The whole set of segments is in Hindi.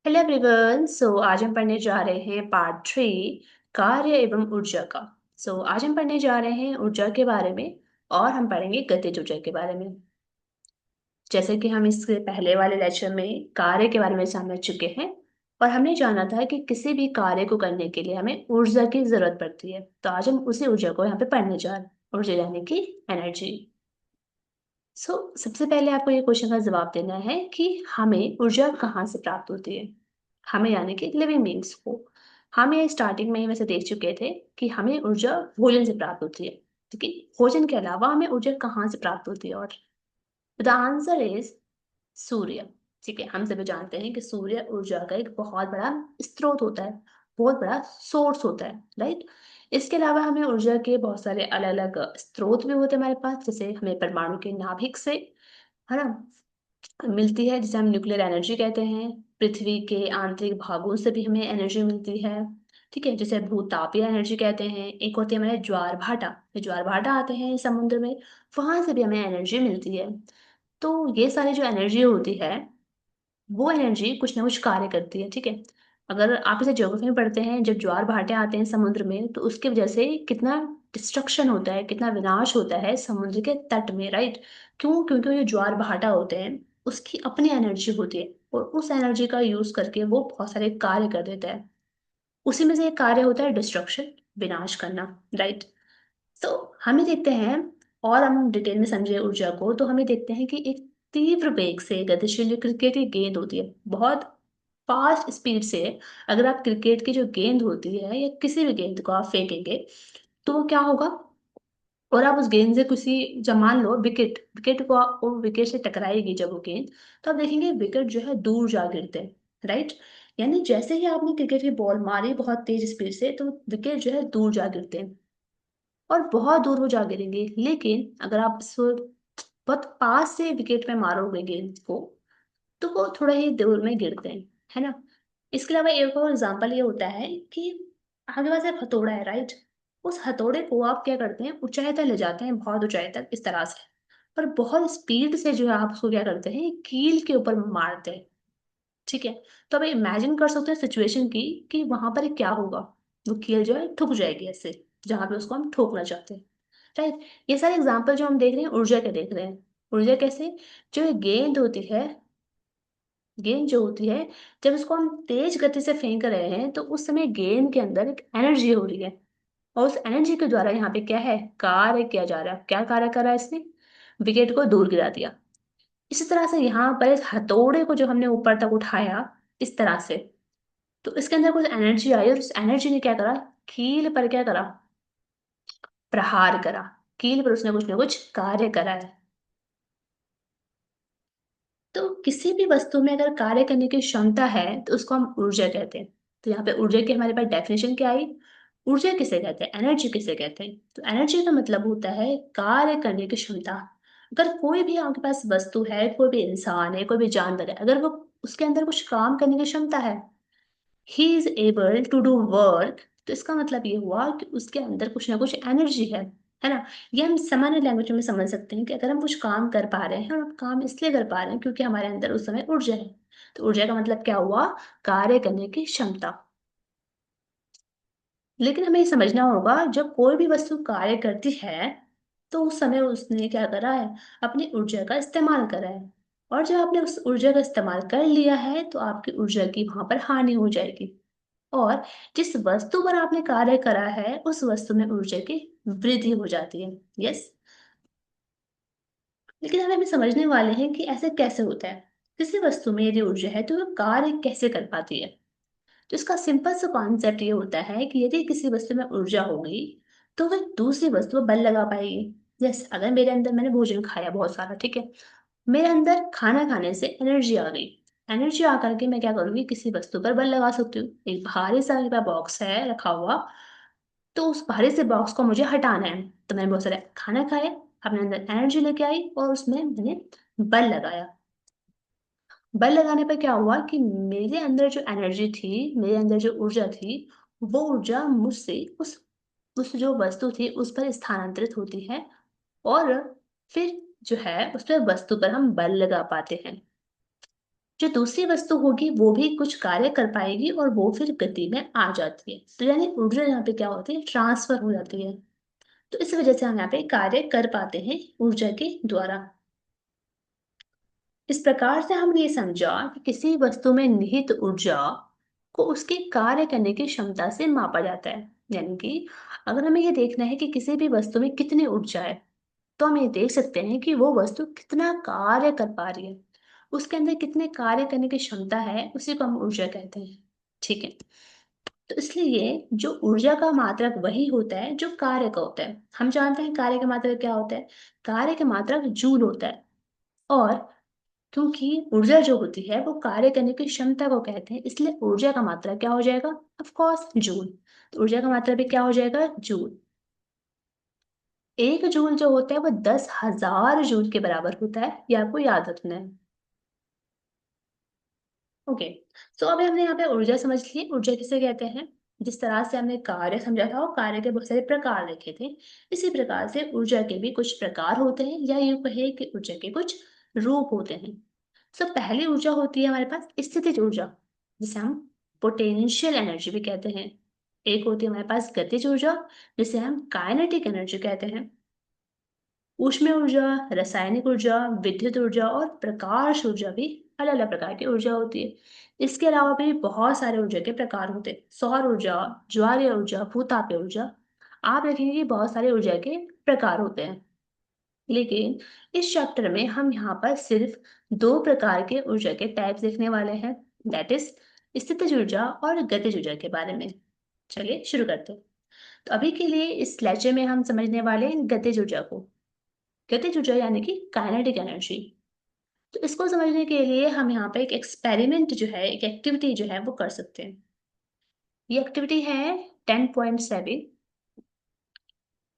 Hello everyone. आज हम पढ़ने जा रहे हैं पार्ट 3, कार्य एवं ऊर्जा का। आज हम पढ़ने जा रहे हैं ऊर्जा के बारे में, और हम पढ़ेंगे गतिज ऊर्जा के बारे में। जैसे कि हम इससे पहले वाले लेक्चर में कार्य के बारे में समझ चुके हैं, और हमने जाना था कि किसी भी कार्य को करने के लिए हमें ऊर्जा की जरूरत पड़ती है। तो आज हम उसी ऊर्जा को यहाँ पे पढ़ने जा रहे हैं, ऊर्जा यानी कि एनर्जी। सबसे पहले आपको ये क्वेश्चन का जवाब देना है कि हमें ऊर्जा कहाँ से प्राप्त होती है। हमें यानी कि लिविंग बींग्स को। हम ये स्टार्टिंग में ही वैसे देख चुके थे कि हमें ऊर्जा भोजन से प्राप्त होती है, लेकिन भोजन के अलावा हमें ऊर्जा कहाँ से प्राप्त होती है? और द आंसर इज सूर्य। ठीक है, हम सभी जानते हैं कि सूर्य ऊर्जा का एक बहुत बड़ा स्रोत होता है, बहुत बड़ा सोर्स होता है, राइट। इसके अलावा हमें ऊर्जा के बहुत सारे अलग अलग स्रोत भी होते हैं हमारे पास, जैसे हमें परमाणु के नाभिक से, है ना, मिलती है, जिसे हम न्यूक्लियर एनर्जी कहते हैं। पृथ्वी के आंतरिक भागों से भी हमें एनर्जी मिलती है। ठीक है, जिसे भूतापीय एनर्जी कहते हैं। एक होती है हमारे ज्वार भाटा, ये ज्वार भाटा आते हैं समुद्र में, वहां से भी हमें एनर्जी मिलती है। तो ये सारी जो एनर्जी होती है, वो एनर्जी कुछ ना कुछ कार्य करती है। ठीक है, अगर आप इसे ज्योग्राफी में पढ़ते हैं, जब ज्वार भाटे आते हैं समुद्र में, तो उसकी वजह से कितना डिस्ट्रक्शन होता है, कितना विनाश होता है समुद्र के तट में, राइट। क्यों? क्योंकि वो जो ज्वार भाटा होते हैं, उसकी अपनी एनर्जी होती है, और उस एनर्जी का यूज करके वो बहुत सारे कार्य कर देता है। उसी में से एक कार्य होता है डिस्ट्रक्शन, विनाश करना, राइट। तो हमें देखते हैं, और हम डिटेल में समझे ऊर्जा को, तो हमें देखते हैं कि एक तीव्र वेग से गतिशील जो क्रिकेट की गेंद होती है, बहुत फास्ट स्पीड से, अगर आप क्रिकेट की जो गेंद होती है या किसी भी गेंद को आप फेंकेंगे, तो वो क्या होगा? और आप उस गेंद से किसी, जब मान लो विकेट विकेट को वो विकेट से टकराएगी जब वो गेंद, तो आप देखेंगे विकेट जो है दूर जा गिरते हैं, राइट। यानी जैसे ही आपने क्रिकेट की बॉल मारी बहुत तेज स्पीड से, तो विकेट जो है दूर जा गिरते हैं, और बहुत दूर वो जा गिरेंगे। लेकिन अगर आप इसको बहुत पास से विकेट में मारोगे गेंद को, तो वो थोड़ा ही दूर में गिरते हैं, है ना। इसके अलावा एक और एग्जांपल ये होता है कि आपके पास एक हथौड़ा है, राइट। उस हथौड़े को आप क्या करते हैं, ऊंचाई तक ले जाते हैं, बहुत ऊंचाई तक, इस तरह से। पर बहुत स्पीड से जो है आप उसको क्या करते हैं, कील के ऊपर मारते हैं। ठीक है, तो अब इमेजिन कर सकते हैं सिचुएशन की, कि वहां पर क्या होगा। वो कील जो है ठुक जाएगी ऐसे, जहां पे उसको हम ठोकना चाहते हैं, राइट। ये सारे एग्जाम्पल जो हम देख रहे हैं ऊर्जा के देख रहे हैं। ऊर्जा कैसे? जो ये गेंद होती है, गेंद जो होती है, जब इसको हम तेज गति से फेंक रहे हैं, तो उस समय गेंद के अंदर एक एनर्जी हो रही है, और उस एनर्जी के द्वारा यहाँ पे क्या है, कार्य किया जा रहा है। क्या कार्य कर रहा है इसने? विकेट को दूर गिरा दिया। इसी तरह से यहाँ पर इस हथौड़े को जो हमने ऊपर तक उठाया, इस तरह से, तो इसके अंदर कुछ एनर्जी आई, और उस एनर्जी ने क्या करा, कील पर क्या करा, प्रहार करा। कील पर उसने कुछ ना कुछ कार्य करा है। तो किसी भी वस्तु में अगर कार्य करने की क्षमता है, तो उसको हम ऊर्जा कहते हैं। तो यहाँ पे ऊर्जा की हमारे पास डेफिनेशन क्या आई? ऊर्जा किसे कहते हैं, एनर्जी किसे कहते हैं? तो एनर्जी का मतलब होता है कार्य करने की क्षमता। अगर कोई भी आपके पास वस्तु है, कोई भी इंसान है, कोई भी जानवर है, अगर वो, उसके अंदर कुछ काम करने की क्षमता है, he is able to do work, तो इसका मतलब ये हुआ कि उसके अंदर कुछ ना कुछ एनर्जी है ना। ये हम सामान्य लैंग्वेज में समझ सकते हैं कि अगर हम कुछ काम कर पा रहे हैं, और हम काम इसलिए कर पा रहे हैं क्योंकि हमारे अंदर उस समय ऊर्जा है। तो ऊर्जा का मतलब क्या हुआ? कार्य करने की क्षमता। लेकिन हमें ये समझना होगा, जब कोई भी वस्तु कार्य करती है, तो उस समय उसने क्या करा है, अपनी ऊर्जा का इस्तेमाल करा है। और जब आपने उस ऊर्जा का इस्तेमाल कर लिया है, तो आपकी ऊर्जा की वहां पर हानि हो जाएगी। और जिस वस्तु पर आपने कार्य करा है, उस वस्तु में ऊर्जा की वृद्धि हो जाती है। यस। लेकिन हमें भी समझने वाले हैं कि ऐसे कैसे होता है। किसी वस्तु में यदि ऊर्जा है, तो वह कार्य कैसे कर पाती है। तो इसका सिंपल सा कॉन्सेप्ट ये होता है कि यदि किसी वस्तु में ऊर्जा होगी, तो वह दूसरी वस्तु पर बल लगा पाएगी। जैसे अगर मेरे अंदर, मैंने भोजन खाया बहुत सारा, ठीक है, मेरे अंदर खाना खाने से एनर्जी आ गई। एनर्जी आकर के मैं क्या करूंगी, किसी वस्तु पर बल लगा सकती हूँ। एक भारी सा मेरे पास बॉक्स है रखा हुआ, तो उस भारी से बॉक्स को मुझे हटाना है। तो मैंने बहुत सारा खाना खाया, अपने अंदर एनर्जी लेके आई, और उसमें मैंने बल लगाया। बल लगाने पर क्या हुआ कि मेरे अंदर जो एनर्जी थी, मेरे अंदर जो ऊर्जा थी, वो ऊर्जा मुझसे उस जो वस्तु थी उस पर स्थानांतरित होती है, और फिर जो है उस पर वस्तु पर हम बल लगा पाते हैं। जो दूसरी वस्तु होगी वो भी कुछ कार्य कर पाएगी और वो फिर गति में आ जाती है। तो यानी ऊर्जा यहाँ पे क्या होती है, ट्रांसफर हो जाती है। तो इस वजह से हम यहाँ पे कार्य कर पाते हैं ऊर्जा के द्वारा। इस प्रकार से हमने ये समझा कि किसी वस्तु में निहित ऊर्जा को उसके कार्य करने की क्षमता से मापा जाता है। यानी कि अगर हमें ये देखना है कि किसी भी वस्तु में कितनी ऊर्जा है, तो हम ये देख सकते हैं कि वो वस्तु कितना कार्य कर पा रही है। उसके अंदर कितने कार्य करने की क्षमता है, उसी को हम ऊर्जा कहते हैं। ठीक है। तो इसलिए जो ऊर्जा का मात्रक वही होता है जो कार्य का होता है। हम जानते हैं कार्य का मात्रक क्या होता है। कार्य का मात्रक जूल होता है। और क्योंकि ऊर्जा जो होती है वो कार्य करने की क्षमता को कहते हैं, इसलिए ऊर्जा का मात्रा क्या हो जाएगा, ऑफ कोर्स जूल। तो ऊर्जा का मात्रा भी क्या हो जाएगा, जूल। एक जूल जो होता है वो 10,000 जूल के बराबर होता है, ये आपको याद रखना है। ओके। तो अभी हमने यहाँ पे ऊर्जा समझ ली। ऊर्जा किसे कहते हैं। जिस तरह से हमने कार्य समझा था और कार्य के बहुत सारे प्रकार देखे थे, इसी प्रकार से ऊर्जा के भी कुछ प्रकार होते हैं, या यूं कहे कि ऊर्जा के कुछ रूप होते हैं। पहली ऊर्जा होती है हमारे पास स्थितिज ऊर्जा, जिसे हम पोटेंशियल एनर्जी भी कहते हैं। एक होती है हमारे पास गतिज ऊर्जा, जिसे हम काइनेटिक एनर्जी कहते हैं। ऊष्मीय ऊर्जा, रासायनिक ऊर्जा, विद्युत ऊर्जा और प्रकाश ऊर्जा भी अलग अलग प्रकार की ऊर्जा होती है। इसके अलावा भी बहुत सारे ऊर्जा के प्रकार होते हैं। सौर ऊर्जा, ज्वारीय ऊर्जा, भूतापीय ऊर्जा। आप देखेंगे कि बहुत सारे ऊर्जा के प्रकार होते हैं। लेकिन इस चैप्टर में हम यहाँ पर सिर्फ दो प्रकार के ऊर्जा के टाइप देखने वाले हैं, दैट इज स्थितिज ऊर्जा और गतिज ऊर्जा के बारे में। चलिए शुरू करते हैं। तो अभी के लिए इस लेक्चर में हम समझने वाले हैं गतिज ऊर्जा को। गतिज ऊर्जा यानी कि काइनेटिक एनर्जी। तो इसको समझने के लिए हम यहाँ पे एक एक्सपेरिमेंट जो है, एक एक्टिविटी जो है वो कर सकते हैं। ये एक्टिविटी है 10.7।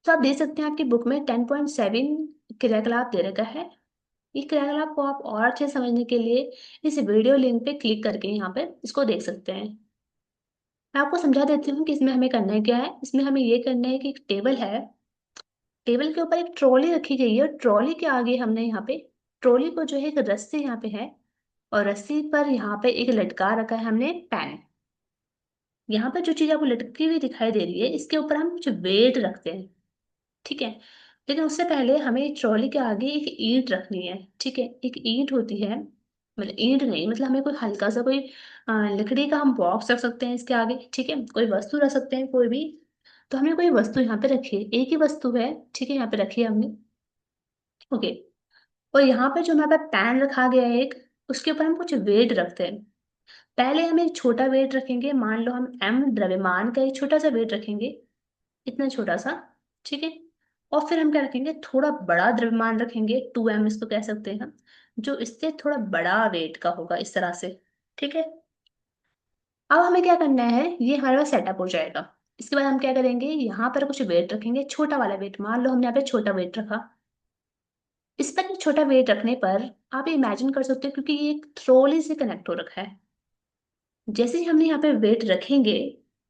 तो आप देख सकते हैं आपकी बुक में 10.7 क्रियाकलाप दे रखा है। ये क्रियाकलाप को आप और अच्छे से समझने के लिए इस वीडियो लिंक पे क्लिक करके यहाँ पे इसको देख सकते हैं। मैं आपको समझा देती हूँ कि इसमें हमें करना है क्या है। इसमें हमें ये करना है कि एक टेबल है, टेबल के ऊपर एक ट्रॉली रखी गई है, ट्रॉली के आगे हमने यहाँ पे ट्रॉली को जो है एक रस्सी यहाँ पे है, और रस्सी पर यहाँ पे एक लटका रखा है हमने पेन। यहाँ पर जो चीज आपको लटकी हुई दिखाई दे रही है, इसके ऊपर हम कुछ वेट रखते हैं। ठीक है। लेकिन उससे पहले हमें ट्रॉली के आगे एक ईंट रखनी है। ठीक है। एक ईंट होती है, मतलब ईंट नहीं, मतलब हमें कोई हल्का सा कोई लकड़ी का हम बॉक्स रख सकते हैं इसके आगे। ठीक है। कोई वस्तु रख सकते हैं कोई भी। तो हमने कोई वस्तु यहाँ पे रखी है, एक ही वस्तु है। ठीक है। यहाँ पे रखी है हमने। ओके। और यहाँ पे जो हमारे पास पैन रखा गया है एक, उसके ऊपर हम कुछ वेट रखते हैं। पहले हम एक छोटा वेट रखेंगे, मान लो हम m द्रव्यमान का एक छोटा सा वेट रखेंगे, इतना छोटा सा। ठीक है। और फिर हम क्या रखेंगे, थोड़ा बड़ा द्रव्यमान रखेंगे, 2m इसको कह सकते हैं हम, जो इससे थोड़ा बड़ा वेट का होगा, इस तरह से। ठीक है। अब हमें क्या करना है, ये हमारे पास सेटअप हो जाएगा। इसके बाद हम क्या करेंगे, यहाँ पर कुछ वेट रखेंगे, छोटा वाला वेट। मान लो हमने यहाँ पे छोटा वेट रखा। इस पर एक छोटा वेट रखने पर आप इमेजिन कर सकते हो, क्योंकि ये एक ट्रॉली से कनेक्ट हो रखा है, जैसे ही हमने यहाँ पे वेट रखेंगे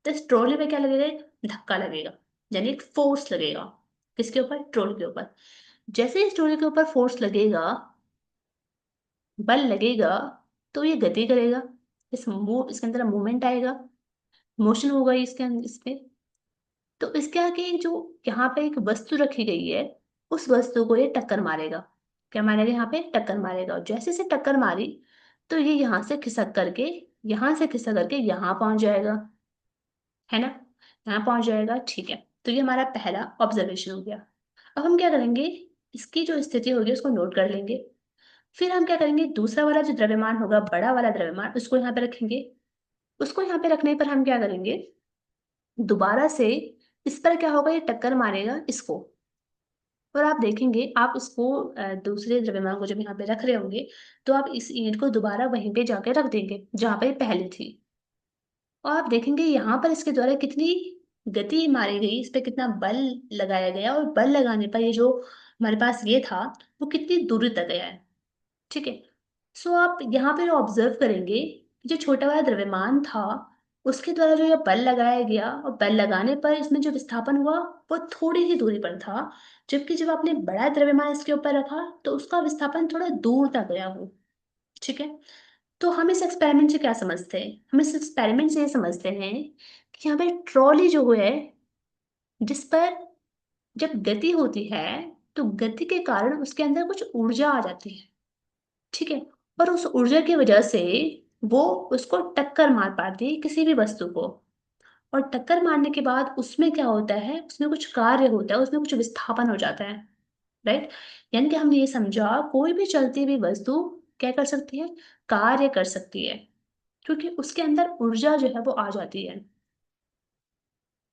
तो इस ट्रॉली पे क्या लगेगा, एक धक्का लगेगा, यानी एक फोर्स लगेगा। किसके ऊपर, ट्रॉली के ऊपर। जैसे ही इस ट्रॉली के ऊपर फोर्स लगेगा, बल लगेगा, तो ये गति करेगा। इसके अंदर मूवमेंट आएगा, मोशन होगा इसके अंदर, इस पे। तो इसके आगे जो यहाँ पे एक वस्तु रखी गई है, उस वस्तु को ये टक्कर मारेगा। क्या मारेगा, यहाँ पे टक्कर मारेगा। और जैसे से टक्कर मारी, तो ये यहाँ से खिसक करके, यहाँ से खिसक करके यहाँ पहुंच जाएगा, है ना। यहाँ पहुंच जाएगा। ठीक है। तो ये हमारा पहला ऑब्जर्वेशन हो गया। अब हम क्या करेंगे, इसकी जो स्थिति होगी उसको नोट कर लेंगे। फिर हम क्या करेंगे, दूसरा वाला जो द्रव्यमान होगा, बड़ा वाला द्रव्यमान, उसको यहाँ पे रखेंगे। उसको यहाँ पे रखने पर हम क्या करेंगे, दोबारा से इस पर क्या होगा, ये टक्कर मारेगा इसको। और आप देखेंगे, आप इसको दूसरे द्रव्यमान को जब यहाँ पे रख रहे होंगे, तो आप इस ईंट को दोबारा वहीं पे जाके रख देंगे जहाँ पे ये पहले थी। और आप देखेंगे यहाँ पर इसके द्वारा कितनी गति मारी गई, इस पे कितना बल लगाया गया, और बल लगाने पर ये जो हमारे पास ये था, वो कितनी दूरी तक गया है। ठीक है। सो आप यहाँ पे ऑब्जर्व करेंगे कि जो छोटा वाला द्रव्यमान था, उसके द्वारा जो ये बल लगाया गया, और बल लगाने पर इसमें जो विस्थापन हुआ, वो थोड़ी ही दूरी पर था। जबकि जब आपने बड़ा द्रव्यमान इसके ऊपर रखा, तो उसका विस्थापन थोड़ा दूर तक गया हो। ठीक है। तो हम इस एक्सपेरिमेंट से क्या समझते हैं? हम इस एक्सपेरिमेंट से ये समझते हैं कि यहाँ पे ट्रॉली जो है, जिस पर जब गति होती है, तो गति के कारण उसके अंदर कुछ ऊर्जा आ जाती है, ठीक है? और उस ऊर्जा की वजह से वो उसको टक्कर मार पाती है किसी भी वस्तु को। और टक्कर मारने के बाद उसमें क्या होता है, उसमें कुछ कार्य होता है, उसमें कुछ विस्थापन हो जाता है, राइट? यानी कि हमने ये समझा कोई भी चलती हुई वस्तु क्या कर सकती है, कार्य कर सकती है, क्योंकि उसके अंदर ऊर्जा जो है वो आ जाती है।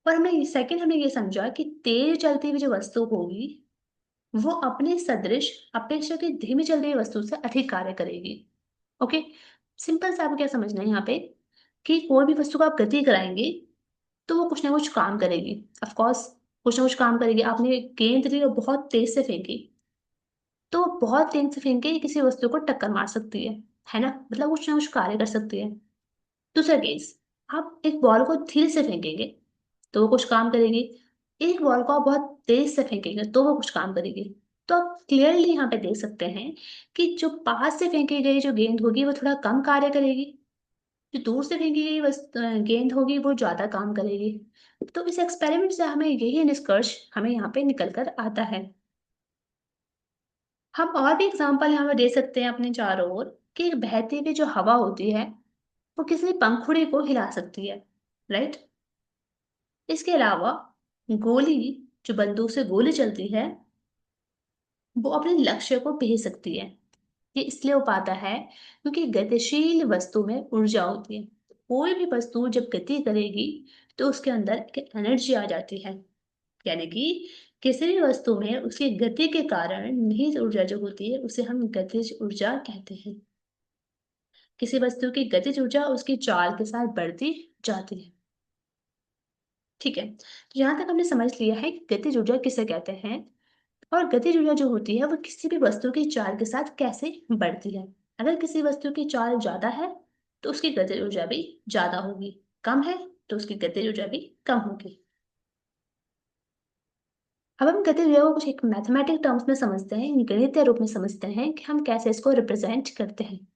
और हमने सेकंड हमने ये समझा कि तेज चलती हुई जो वस्तु होगी वो अपने सदृश अपेक्षाकृत धीमी चलती हुई वस्तु से अधिक कार्य करेगी। ओके, सिंपल सा आपको क्या समझना है यहाँ पे कि कोई भी वस्तु को आप गति कराएंगे तो वो कुछ ना कुछ काम करेगी। ऑफ कोर्स कुछ ना कुछ काम करेगी। आपने गेंद ली और बहुत तेज से फेंकी, तो बहुत तेज से फेंक के किसी वस्तु को टक्कर मार सकती है ना? मतलब कुछ ना कुछ कार्य कर सकती है। दूसरा केस, आप एक बॉल को धीरे से फेंकेंगे तो वो कुछ काम करेगी। एक बॉल को आप बहुत तेज से फेंकेंगे तो वो कुछ काम करेगी। तो आप क्लियरली यहाँ पे देख सकते हैं कि जो पास से फेंकी गई जो गेंद होगी वो थोड़ा कम कार्य करेगी, जो दूर से फेंकी गई गेंद होगी वो ज्यादा काम करेगी। तो इस एक्सपेरिमेंट से हमें यही निष्कर्ष हमें यहाँ पे निकल कर आता है। हम और भी एग्जाम्पल यहाँ पे दे सकते हैं अपने चारों ओर कि एक बहती हुई जो हवा होती है वो किसी पंखुड़ी को हिला सकती है, राइट? इसके अलावा गोली, जो बंदूक से गोली चलती है, वो अपने लक्ष्य को भेज सकती है। ये इसलिए हो पाता है क्योंकि गतिशील वस्तु में ऊर्जा होती है। कोई भी वस्तु जब गति करेगी तो उसके अंदर एक एनर्जी आ जाती है। यानी कि किसी भी वस्तु में उसकी गति के कारण निहित ऊर्जा जो होती है उसे हम गतिज ऊर्जा कहते हैं। किसी वस्तु की गतिज ऊर्जा उसकी चाल के साथ बढ़ती जाती है, ठीक है? तो यहाँ तक हमने समझ लिया है कि गतिज ऊर्जा किसे कहते हैं और गतिज ऊर्जा जो होती है वो किसी भी वस्तु की चाल के साथ कैसे बढ़ती है। अगर किसी वस्तु की चाल ज्यादा है तो उसकी गतिज ऊर्जा भी ज्यादा होगी, कम है तो उसकी गतिज ऊर्जा भी कम होगी। अब हम गतिज ऊर्जा को कुछ एक मैथमेटिक टर्म्स में समझते हैं, गणितीय रूप में समझते हैं कि हम कैसे इसको रिप्रेजेंट करते हैं।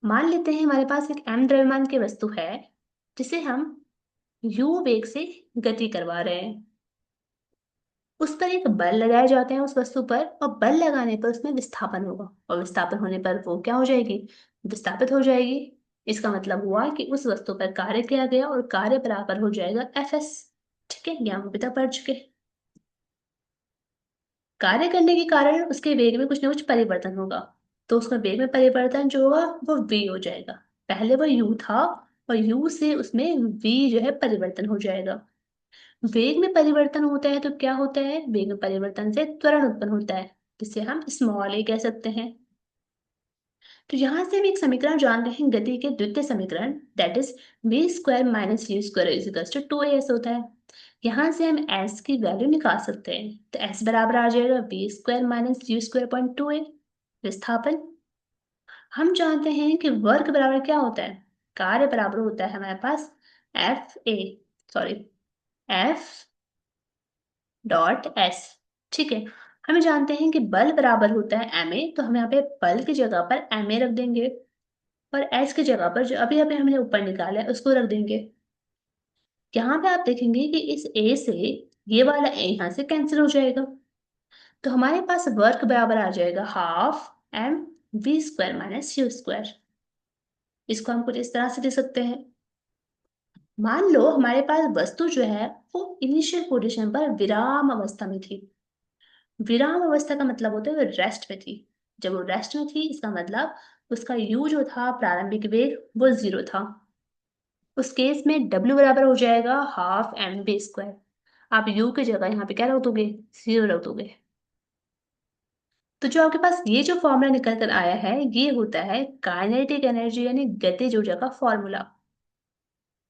मान लेते हैं हमारे पास एक m द्रव्यमान की वस्तु है जिसे हम u वेग से गति करवा रहे हैं। उस पर एक बल लगाए जाते हैं उस वस्तु पर और बल लगाने पर उसमें विस्थापन होगा और विस्थापन होने पर वो क्या हो जाएगी, विस्थापित हो जाएगी। इसका मतलब हुआ कि उस वस्तु पर कार्य किया गया और कार्य बराबर हो जाएगा Fs। ठीक है, यहाँ हम पढ़ चुके। कार्य करने के कारण उसके वेग में कुछ ना कुछ परिवर्तन होगा, तो उसका वेग में परिवर्तन जो होगा वो v हो जाएगा। पहले वो u था और u से उसमें v जो है परिवर्तन हो जाएगा। वेग में परिवर्तन होता है तो क्या होता है, वेग में परिवर्तन से त्वरण उत्पन्न होता है जिसे हम स्मॉल a कह सकते हैं। तो यहाँ से हम एक समीकरण जानते हैं, गति के द्वितीय समीकरण, that is v square minus u square is equal to 2as होता है। यहाँ से हम s की वैल्यू निकाल सकते हैं, तो s बराबर आ जाएगा v square minus u square point 2a। विस्थापन हम जानते हैं कि वर्क बराबर क्या होता है, कार्य बराबर होता है हमारे पास F A, sorry F dot S. ठीक है, हमें जानते हैं कि बल बराबर होता है एम ए, तो हम यहाँ पे बल की जगह पर एम ए रख देंगे और एस की जगह पर जो अभी अभी हमने ऊपर निकाला है उसको रख देंगे। यहाँ पे आप देखेंगे कि इस ए से ये वाला ए यहाँ से कैंसिल हो जाएगा, तो हमारे पास वर्क बराबर आ जाएगा half M V square minus U square. इसको हम कुछ इस तरह से दे सकते हैं। मान लो हमारे पास वस्तु जो है वो इनिशियल पोजीशन पर विराम अवस्था में थी। विराम अवस्था का मतलब होता है वो रेस्ट में थी। जब वो रेस्ट में थी इसका मतलब उसका u जो था प्रारंभिक वेग वो 0 था। उस केस में w बराबर हो जाएगा हाफ एम बी स्क्वायर। आप u की जगह यहाँ पे क्या रख दोगे, 0 रख दोगे। तो जो आपके पास ये जो फॉर्मूला निकल कर आया है ये होता है काइनेटिक एनर्जी यानी गतिज ऊर्जा का फॉर्मूला।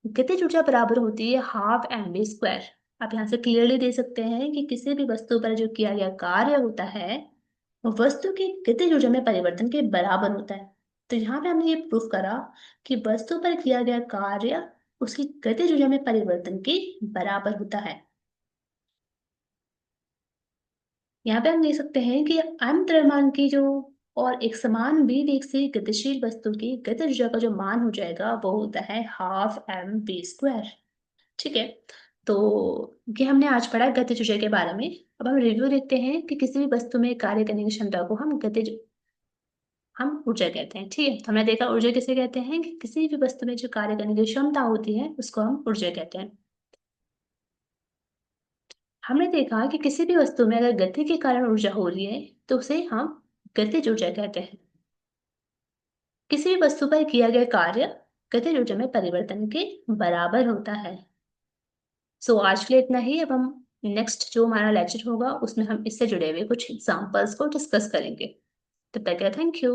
गतिज ऊर्जा बराबर होती है हाफ एम वी स्क्वायर। आप यहाँ से क्लियरली देख सकते हैं कि किसी भी वस्तु पर जो किया गया कार्य होता है वो वस्तु की गतिज ऊर्जा में परिवर्तन के बराबर होता है। तो यहाँ पे हमने ये प्रूफ करा कि वस्तु पर किया गया कार्य उसकी गतिज ऊर्जा में परिवर्तन के बराबर होता है। यहाँ पे हम देख सकते हैं कि अनद्रव्यमान की जो और एक समान v वेग से गतिशील वस्तु की गतिज ऊर्जा का जो मान हो जाएगा वो होता है हाफ mv²। ठीक है, तो ये हमने आज पढ़ा गतिज ऊर्जा के बारे में। अब हम रिव्यू देखते हैं कि किसी भी वस्तु में कार्य करने की क्षमता को हम ऊर्जा कहते हैं। ठीक है, तो हमने देखा ऊर्जा किसे कहते हैं कि किसी भी वस्तु में जो कार्य करने की क्षमता होती है उसको हम ऊर्जा कहते हैं। हमने देखा कि किसी भी वस्तु में अगर गति के कारण ऊर्जा हो रही है तो उसे हम गतिज ऊर्जा कहते हैं। किसी भी वस्तु पर किया गया कार्य गतिज ऊर्जा में परिवर्तन के बराबर होता है। सो आज के लिए इतना ही। अब हम नेक्स्ट जो हमारा लेक्चर होगा उसमें हम इससे जुड़े हुए कुछ एग्जांपल्स को डिस्कस करेंगे। तब तक के लिए थैंक यू।